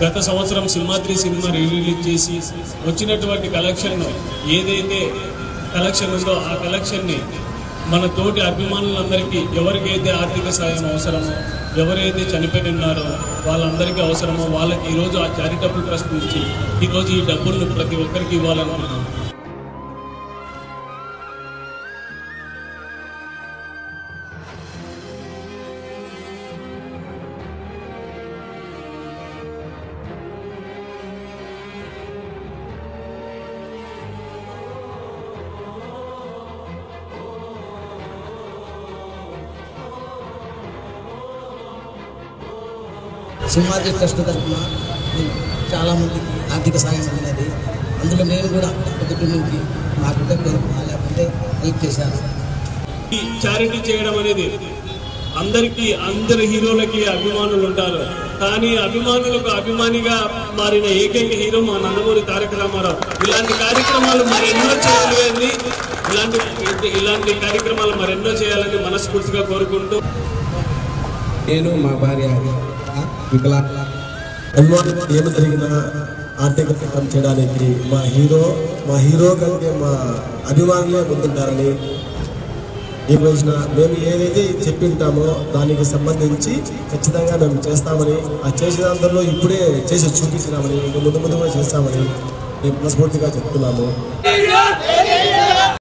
గత సంవత్సరం Simhadri cinema release చేసి వచ్చినటువంటి కలెక్షన్ ఏదైతే కలెక్షన్ ఉందో ఆ కలెక్షన్ని మన తోటి అభిమానులందరికీ ఎవరికైతే ఆర్థిక సాయం అవసరమో, ఎవరైతే చనిపోయి ఉన్నారో వాళ్ళందరికీ అవసరమో వాళ్ళకి ఈరోజు ఆ చారిటబుల్ ట్రస్ట్ నుంచి ఈరోజు ఈ డబ్బులను ప్రతి ఒక్కరికి ఇవ్వాలనుకుంటున్నాం. సింహాద్రి ట్రస్ట్ తరఫున చాలామందికి ఆర్థిక సాయం అందినది. అందులో నేను కూడా పొద్దుటి నుంచి నా బిడ్డకు లేకపోతే హెల్ప్ చేశాను. ఈ చారిటీ చేయడం అనేది అందరి హీరోలకి అభిమానులు ఉంటారు, కానీ అభిమానులకు అభిమానిగా మారిన ఏకైక హీరో మా నందమూరి తారక రామారావు. ఇలాంటి కార్యక్రమాలు మరెన్నో చేయాలని ఇలాంటి కార్యక్రమాలు మరెన్నో చేయాలని మనస్ఫూర్తిగా కోరుకుంటూ నేను మా భార్య అభిమానులు ఏమి జరిగిన ఆర్థిక సహాయం చేయడానికి మా హీరో కంటే మా అభిమానులే ముందుంటారని ఈ రోజున మేము ఏదైతే చెప్పింటామో దానికి సంబంధించి ఖచ్చితంగా మేము చేస్తామని, ఆ చేసేదందరిలో ఇప్పుడే చేసి చూపించినామని, ఇంకా ముందు కూడా చేస్తామని మేము మనస్ఫూర్తిగా చెప్తున్నాము.